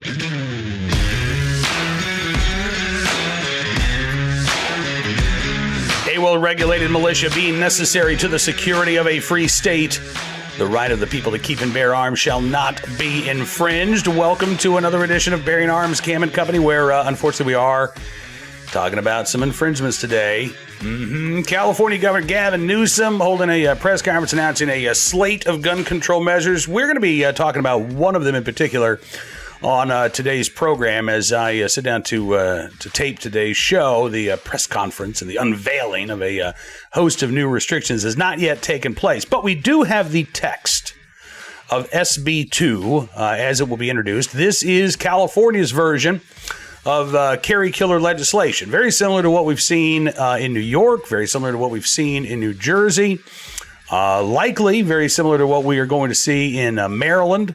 A well-regulated militia being necessary to the security of a free state. The right of the people to keep and bear arms shall not be infringed. Welcome to another edition of Bearing Arms Cam and Company, where unfortunately we are talking about some infringements today. California Governor Gavin Newsom holding a press conference announcing a slate of gun control measures. We're going to be talking about one of them in particular on today's program as I sit down to tape today's show. The press conference and the unveiling of a host of new restrictions has not yet taken place, but we do have the text of SB 2 as it will be introduced. This is California's version of carry killer legislation, very similar to what we've seen in New York, very similar to what we've seen in New Jersey, likely very similar to what we are going to see in Maryland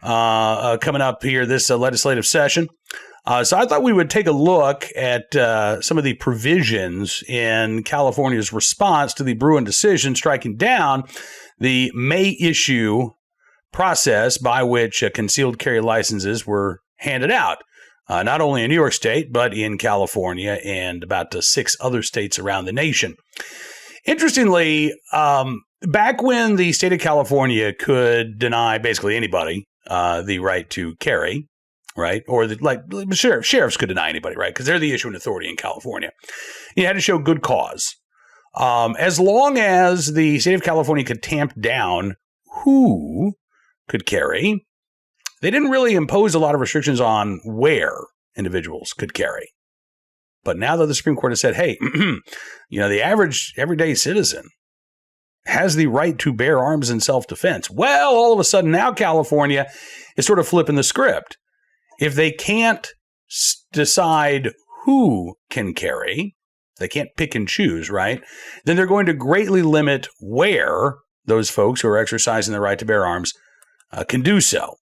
coming up here this legislative session. So I thought we would take a look at some of the provisions in California's response to the Bruin decision striking down the May issue process by which concealed carry licenses were handed out. Not only in New York State, but in California and about 6 other states around the nation. Interestingly, back when the state of California could deny basically anybody the right to carry, right? Or sheriffs could deny anybody, right? Because they're the issuing authority in California. You had to show good cause. As long as the state of California could tamp down who could carry, they didn't really impose a lot of restrictions on where individuals could carry. But now that the Supreme Court has said, hey, the average everyday citizen has the right to bear arms in self-defense. Well, all of a sudden now California is sort of flipping the script. If they can't decide who can carry, they can't pick and choose, right? Then they're going to greatly limit where those folks who are exercising the right to bear arms can do so.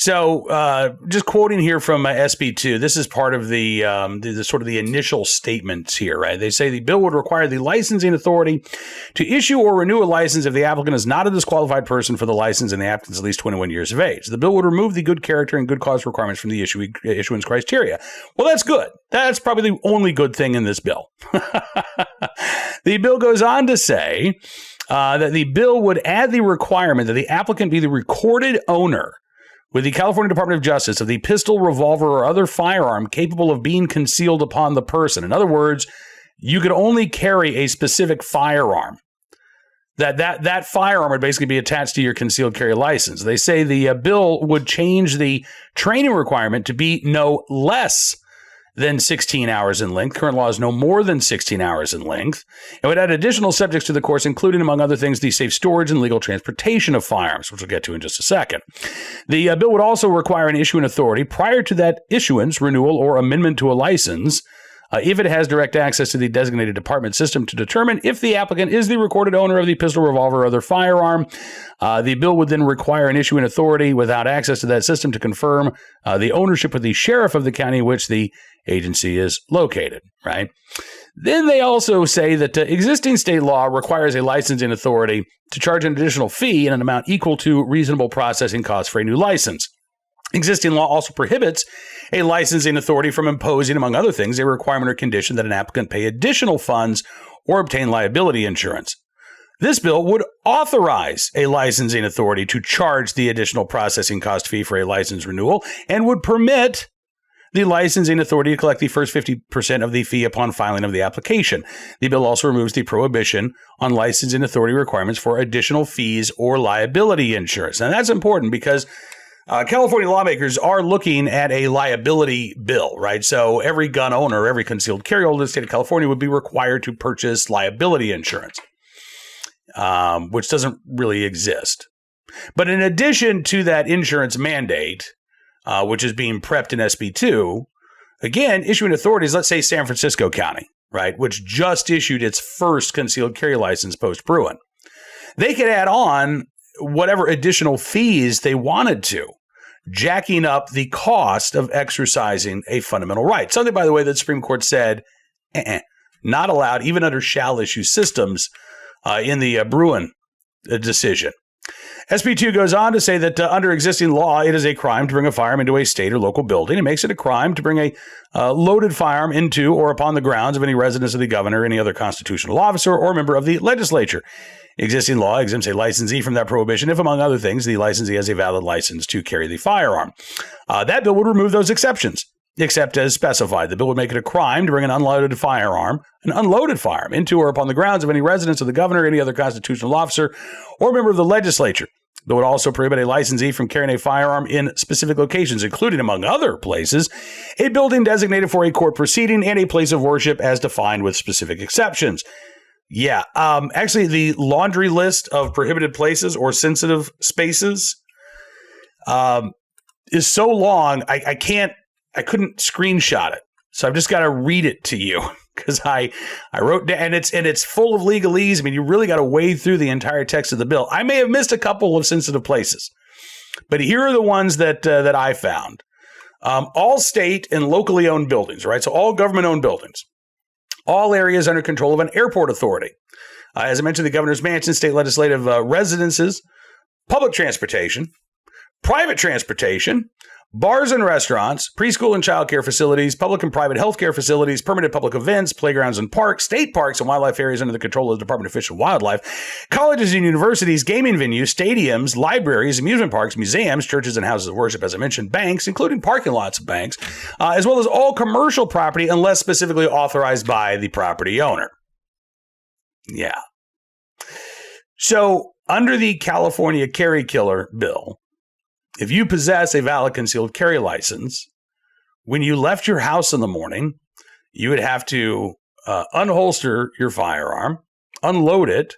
So just quoting here from SB 2, this is part of the sort of the initial statements here, right? They say the bill would require the licensing authority to issue or renew a license if the applicant is not a disqualified person for the license and the applicant is at least 21 years of age. The bill would remove the good character and good cause requirements from the issuance criteria. Well, that's good. That's probably the only good thing in this bill. The bill goes on to say that the bill would add the requirement that the applicant be the recorded owner with the California Department of Justice of the pistol, revolver, or other firearm capable of being concealed upon the person. In other words, you could only carry a specific firearm. That firearm would basically be attached to your concealed carry license. They say the bill would change the training requirement to be no less than 16 hours in length. Current law is no more than 16 hours in length. It would add additional subjects to the course, including, among other things, the safe storage and legal transportation of firearms, which we'll get to in just a second. The bill would also require an issuing authority prior to that issuance, renewal, or amendment to a license, if it has direct access to the designated department system to determine if the applicant is the recorded owner of the pistol, revolver, or other firearm. The bill would then require an issuing authority without access to that system to confirm the ownership with the sheriff of the county in which the agency is located, right? Then they also say that existing state law requires a licensing authority to charge an additional fee in an amount equal to reasonable processing costs for a new license. Existing law also prohibits a licensing authority from imposing, among other things, a requirement or condition that an applicant pay additional funds or obtain liability insurance. This bill would authorize a licensing authority to charge the additional processing cost fee for a license renewal and would permit the licensing authority to collect the first 50% of the fee upon filing of the application. The bill also removes the prohibition on licensing authority requirements for additional fees or liability insurance. Now, that's important because California lawmakers are looking at a liability bill, right? So every gun owner, every concealed carry holder in the state of California would be required to purchase liability insurance, which doesn't really exist. But in addition to that insurance mandate, which is being prepped in SB 2, again, issuing authorities, let's say San Francisco County, right, which just issued its first concealed carry license post-Bruin, they could add on whatever additional fees they wanted to, jacking up the cost of exercising a fundamental right. Something, by the way, that the Supreme Court said, not allowed even under shall issue systems in the Bruin decision. SB2 goes on to say that under existing law, it is a crime to bring a firearm into a state or local building. It makes it a crime to bring a loaded firearm into or upon the grounds of any residence of the governor, any other constitutional officer, or member of the legislature. Existing law exempts a licensee from that prohibition if, among other things, the licensee has a valid license to carry the firearm. That bill would remove those exceptions, except as specified. The bill would make it a crime to bring an unloaded firearm into or upon the grounds of any residence of the governor, any other constitutional officer, or member of the legislature. It would also prohibit a licensee from carrying a firearm in specific locations, including, among other places, a building designated for a court proceeding and a place of worship as defined with specific exceptions. Yeah, actually, the laundry list of prohibited places or sensitive spaces is so long, I couldn't screenshot it. So I've just got to read it to you because I wrote down, and it's full of legalese. I mean, you really got to wade through the entire text of the bill. I may have missed a couple of sensitive places, but here are the ones that I found. All state and locally owned buildings, right? So all government owned buildings, all areas under control of an airport authority. As I mentioned, the governor's mansion, state legislative residences, public transportation, private transportation, bars and restaurants, preschool and childcare facilities, public and private healthcare facilities, permanent public events, playgrounds and parks, state parks and wildlife areas under the control of the Department of Fish and Wildlife, colleges and universities, gaming venues, stadiums, libraries, amusement parks, museums, churches and houses of worship, as I mentioned, banks, including parking lots of banks, as well as all commercial property unless specifically authorized by the property owner. Yeah. So under the California Carry Killer bill, if you possess a valid concealed carry license, when you left your house in the morning, you would have to unholster your firearm, unload it,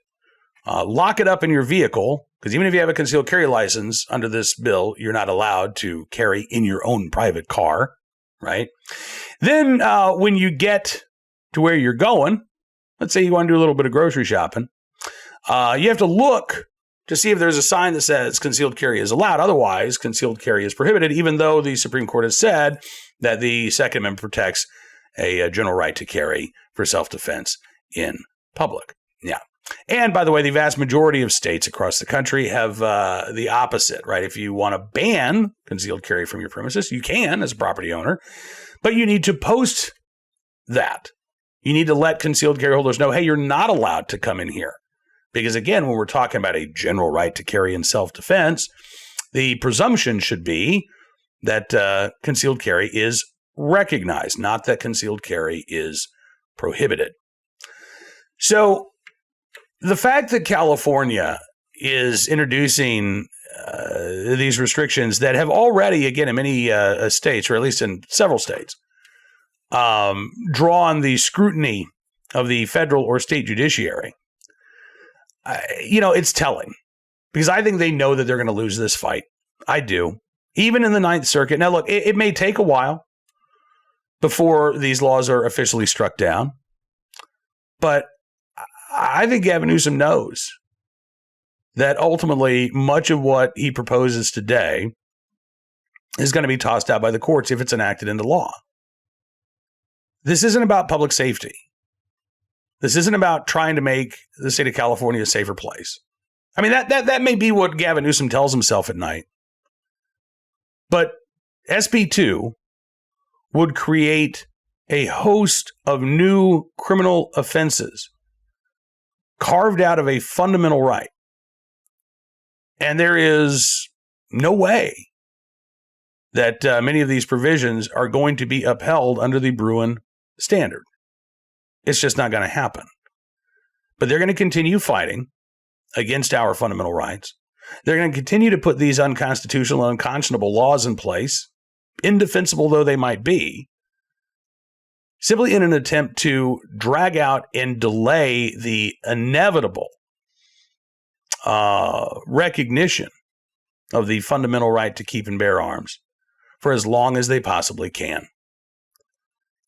lock it up in your vehicle, because even if you have a concealed carry license under this bill, you're not allowed to carry in your own private car, right? Then when you get to where you're going, let's say you want to do a little bit of grocery shopping, you have to look to see if there's a sign that says concealed carry is allowed. Otherwise, concealed carry is prohibited, even though the Supreme Court has said that the Second Amendment protects a general right to carry for self-defense in public. Yeah. And by the way, the vast majority of states across the country have the opposite, right? If you want to ban concealed carry from your premises, you can as a property owner, but you need to post that. You need to let concealed carry holders know, hey, you're not allowed to come in here. Because again, when we're talking about a general right to carry in self-defense, the presumption should be that concealed carry is recognized, not that concealed carry is prohibited. So the fact that California is introducing these restrictions that have already, again, in many states, or at least in several states, drawn the scrutiny of the federal or state judiciary, it's telling, because I think they know that they're going to lose this fight. I do. Even in the Ninth Circuit. Now, look, it may take a while before these laws are officially struck down, but I think Gavin Newsom knows that ultimately much of what he proposes today is going to be tossed out by the courts if it's enacted into law. This isn't about public safety. This isn't about trying to make the state of California a safer place. I mean, that may be what Gavin Newsom tells himself at night. But SB 2 would create a host of new criminal offenses carved out of a fundamental right. And there is no way that many of these provisions are going to be upheld under the Bruin standard. It's just not going to happen. But they're going to continue fighting against our fundamental rights. They're going to continue to put these unconstitutional and unconscionable laws in place, indefensible though they might be, simply in an attempt to drag out and delay the inevitable recognition of the fundamental right to keep and bear arms for as long as they possibly can.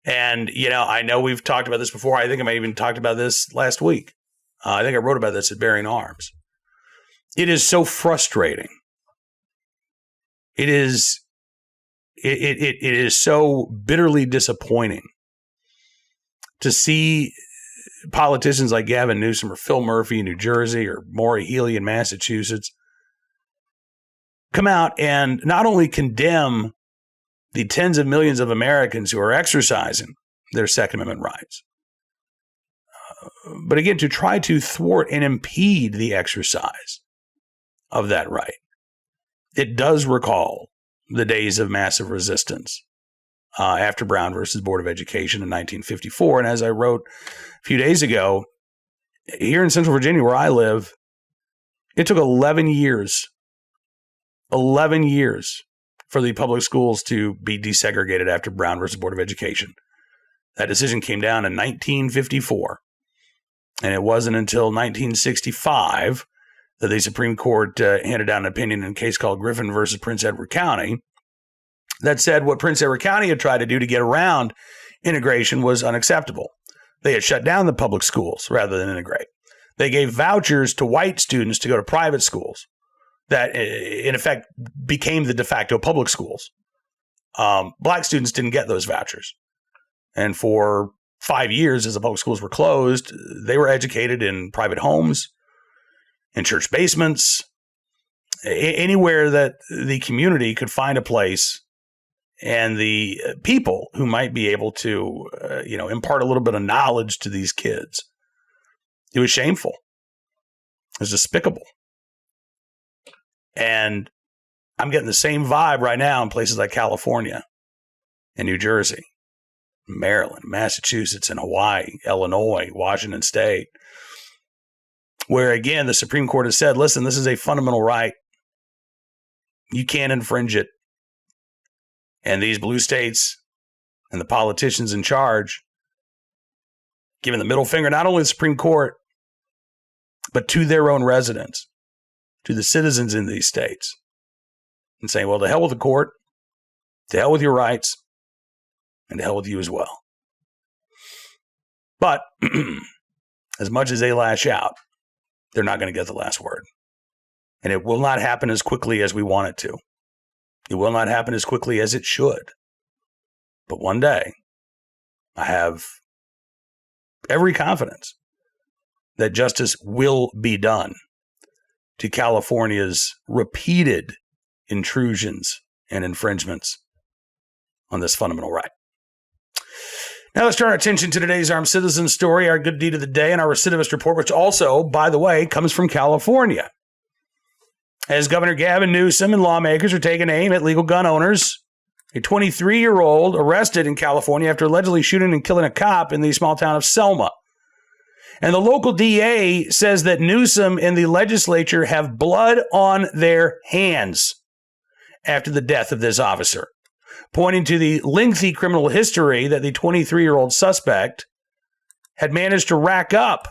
And, I know we've talked about this before. I think I might even talked about this last week. I think I wrote about this at Bearing Arms. It is so frustrating. It is so bitterly disappointing to see politicians like Gavin Newsom or Phil Murphy in New Jersey or Maura Healey in Massachusetts come out and not only condemn the tens of millions of Americans who are exercising their Second Amendment rights, but again, to try to thwart and impede the exercise of that right. It does recall the days of massive resistance after Brown versus Board of Education in 1954. And as I wrote a few days ago, here in Central Virginia, where I live, it took 11 years for the public schools to be desegregated after Brown versus Board of Education. That decision came down in 1954. And it wasn't until 1965 that the Supreme Court handed down an opinion in a case called Griffin versus Prince Edward County that said what Prince Edward County had tried to do to get around integration was unacceptable. They had shut down the public schools rather than integrate. They gave vouchers to white students to go to private schools that, in effect, became the de facto public schools. Black students didn't get those vouchers. And for 5 years, as the public schools were closed, they were educated in private homes, in church basements, anywhere that the community could find a place and the people who might be able to, impart a little bit of knowledge to these kids. It was shameful. It was despicable. And I'm getting the same vibe right now in places like California and New Jersey, Maryland, Massachusetts, and Hawaii, Illinois, Washington State, where, again, the Supreme Court has said, listen, this is a fundamental right. You can't infringe it. And these blue states and the politicians in charge giving the middle finger not only to the Supreme Court, but to their own residents, to the citizens in these states, and saying, well, to hell with the court, to hell with your rights, and to hell with you as well. But as much as they lash out, they're not going to get the last word. And it will not happen as quickly as we want it to. It will not happen as quickly as it should. But one day, I have every confidence that justice will be done to California's repeated intrusions and infringements on this fundamental right. Now let's turn our attention to today's Armed Citizen story, our good deed of the day, and our recidivist report, which also, by the way, comes from California. As Governor Gavin Newsom and lawmakers are taking aim at legal gun owners, a 23-year-old arrested in California after allegedly shooting and killing a cop in the small town of Selma. And the local DA says that Newsom and the legislature have blood on their hands after the death of this officer, pointing to the lengthy criminal history that the 23-year-old suspect had managed to rack up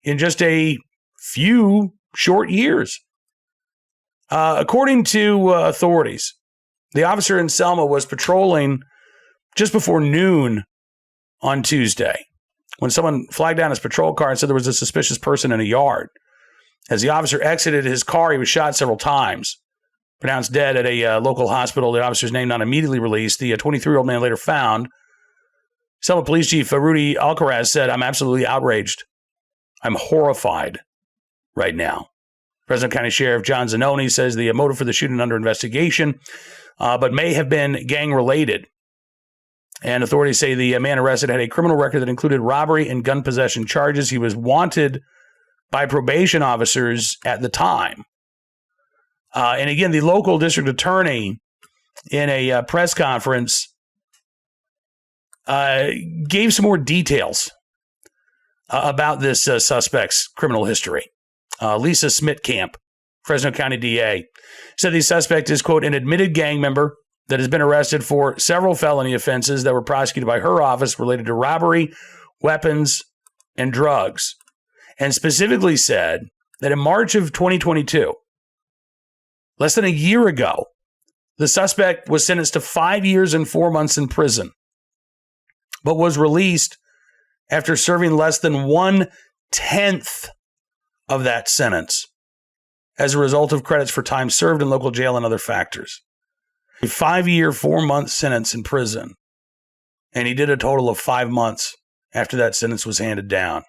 in just a few short years. According to authorities, the officer in Selma was patrolling just before noon on Tuesday when someone flagged down his patrol car and said there was a suspicious person in a yard. As the officer exited his car, he was shot several times. Pronounced dead at a local hospital. The officer's name not immediately released. The 23-year-old man later found. Selma Police Chief Rudy Alcaraz said, "I'm absolutely outraged. I'm horrified right now." Fresno County Sheriff John Zanoni says the motive for the shooting under investigation, but may have been gang-related. And authorities say the man arrested had a criminal record that included robbery and gun possession charges. He was wanted by probation officers at the time. And again, the local district attorney in a press conference gave some more details about this suspect's criminal history. Lisa Smitkamp, Fresno County DA, said the suspect is, quote, an admitted gang member that has been arrested for several felony offenses that were prosecuted by her office related to robbery, weapons, and drugs, and specifically said that in March of 2022, less than a year ago, the suspect was sentenced to 5 years and 4 months in prison, but was released after serving less than 1/10 of that sentence as a result of credits for time served in local jail and other factors. A 5-year, 4-month sentence in prison, and he did a total of 5 months after that sentence was handed down.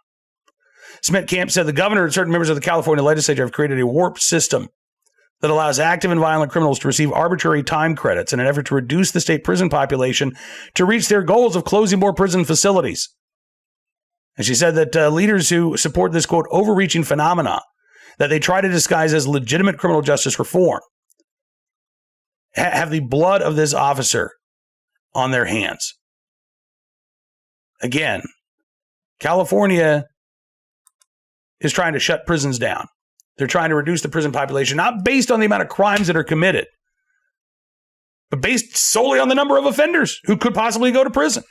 Smitkamp said the governor and certain members of the California legislature have created a warped system that allows active and violent criminals to receive arbitrary time credits in an effort to reduce the state prison population to reach their goals of closing more prison facilities. And she said that leaders who support this, quote, overreaching phenomena that they try to disguise as legitimate criminal justice reform have the blood of this officer on their hands. Again, California is trying to shut prisons down. They're trying to reduce the prison population, not based on the amount of crimes that are committed, but based solely on the number of offenders who could possibly go to prison.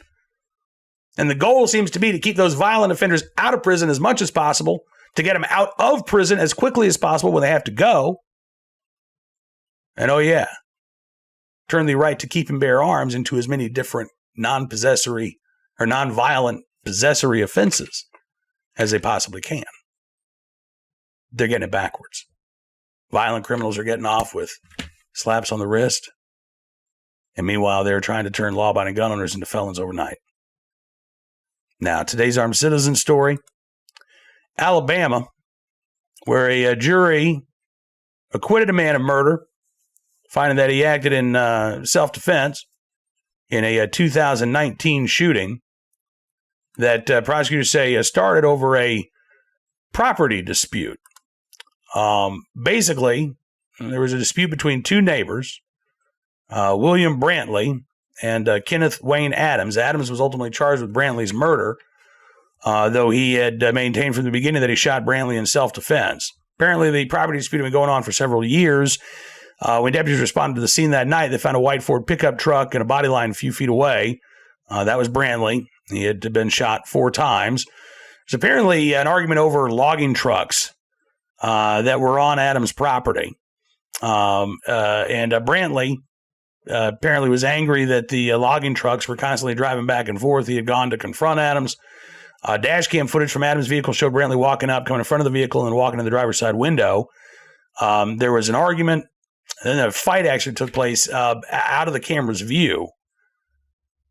And the goal seems to be to keep those violent offenders out of prison as much as possible, to get them out of prison as quickly as possible when they have to go. And oh yeah, turn the right to keep and bear arms into as many different non-possessory or non-violent possessory offenses as they possibly can. They're getting it backwards. Violent criminals are getting off with slaps on the wrist. And meanwhile, they're trying to turn law-abiding gun owners into felons overnight. Now, today's armed citizen story. Alabama, where a jury acquitted a man of murder, finding that he acted in self-defense in a 2019 shooting that prosecutors say started over a property dispute. Basically, there was a dispute between two neighbors, William Brantley and Kenneth Wayne Adams. Adams was ultimately charged with Brantley's murder, though he had maintained from the beginning that he shot Brantley in self-defense. Apparently, the property dispute had been going on for several years. When deputies responded to the scene that night, they found a white Ford pickup truck and a body line a few feet away. That was Brantley. He had been shot 4 times. There's apparently an argument over logging trucks that were on Adams' property. And Brantley apparently was angry that the logging trucks were constantly driving back and forth. He had gone to confront Adams. Dash cam footage from Adams' vehicle showed Brantley walking up, coming in front of the vehicle, and walking to the driver's side window. There was an argument, and then a fight actually took place out of the camera's view.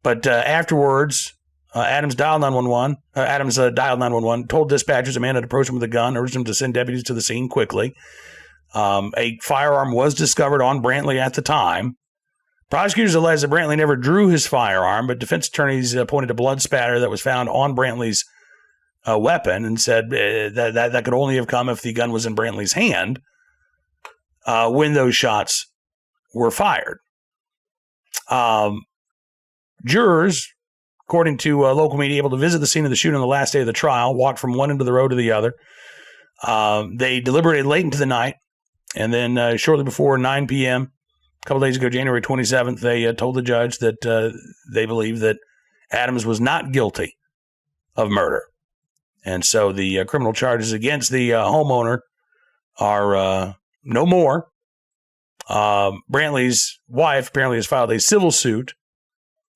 But afterwards, Adams dialed 911. Dialed 911, told dispatchers a man had approached him with a gun, urged him to send deputies to the scene quickly. A firearm was discovered on Brantley at the time. Prosecutors alleged that Brantley never drew his firearm, but defense attorneys pointed to blood spatter that was found on Brantley's weapon and said that could only have come if the gun was in Brantley's hand when those shots were fired. Jurors, according to local media, able to visit the scene of the shooting on the last day of the trial, walked from one end of the road to the other. They deliberated late into the night, and then shortly before 9 p.m., a couple days ago, January 27th, they told the judge that they believe that Adams was not guilty of murder. And so the criminal charges against the homeowner are no more. Brantley's wife apparently has filed a civil suit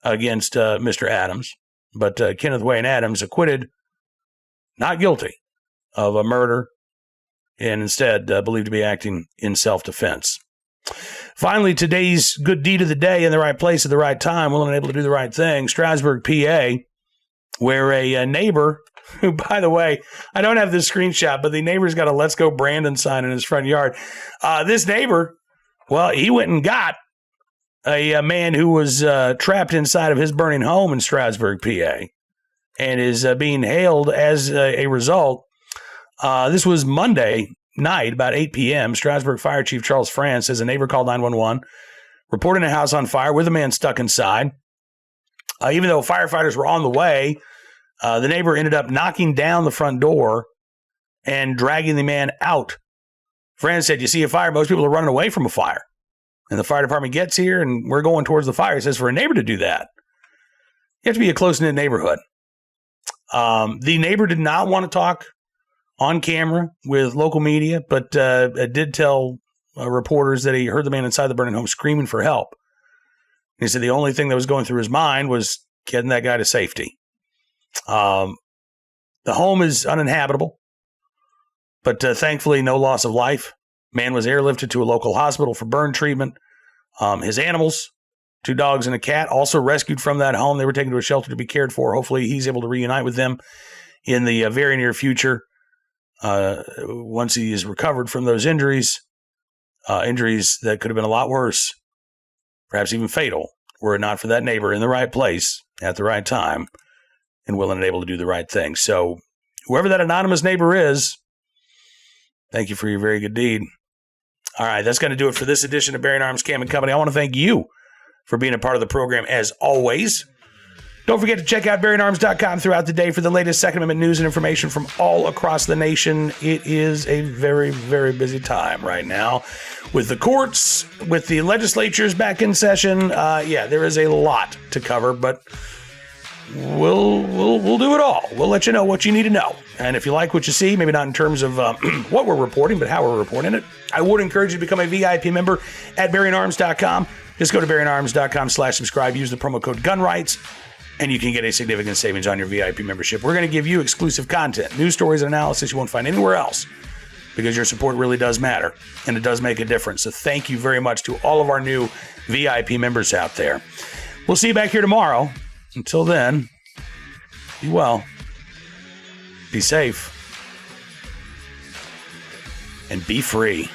against Mr. Adams, but Kenneth Wayne Adams acquitted, not guilty of a murder, and instead believed to be acting in self-defense. Finally, today's good deed of the day, in the right place at the right time, willing and able to do the right thing, Strasburg, PA, where a neighbor, who, by the way, I don't have this screenshot, but the neighbor's got a Let's Go Brandon sign in his front yard. This neighbor, well, he went and got a man who was trapped inside of his burning home in Strasburg, PA, and is being hailed as a result. This was Monday night, about 8 p.m. Strasburg Fire Chief Charles France says a neighbor called 911, reporting a house on fire with a man stuck inside. Even though firefighters were on the way, the neighbor ended up knocking down the front door and dragging the man out. France said, you see a fire, most people are running away from a fire. And the fire department gets here, and we're going towards the fire. He says, for a neighbor to do that, you have to be a close-knit neighborhood. The neighbor did not want to talk on camera with local media, but did tell reporters that he heard the man inside the burning home screaming for help. He said the only thing that was going through his mind was getting that guy to safety. The home is uninhabitable, but thankfully no loss of life. Man was airlifted to a local hospital for burn treatment. His animals, 2 dogs and a cat, also rescued from that home. They were taken to a shelter to be cared for. Hopefully he's able to reunite with them in the very near future once he is recovered from those injuries. injuries that could have been a lot worse, perhaps even fatal, were it not for that neighbor in the right place at the right time and willing and able to do the right thing. So whoever that anonymous neighbor is, thank you for your very good deed. All right, that's going to do it for this edition of Bearing Arms Cam & Company. I want to thank you for being a part of the program as always. Don't forget to check out BearingArms.com throughout the day for the latest Second Amendment news and information from all across the nation. It is a very, very busy time right now with the courts, with the legislatures back in session. There is a lot to cover, but we'll do it all. We'll let you know what you need to know. And if you like what you see, maybe not in terms of what we're reporting, but how we're reporting it, I would encourage you to become a VIP member at BearingArms.com. Just go to BearingArms.com/subscribe. Use the promo code GUNRIGHTS. And you can get a significant savings on your VIP membership. We're going to give you exclusive content, news stories, and analysis you won't find anywhere else, because your support really does matter, and it does make a difference. So thank you very much to all of our new VIP members out there. We'll see you back here tomorrow. Until then, be well, be safe, and be free.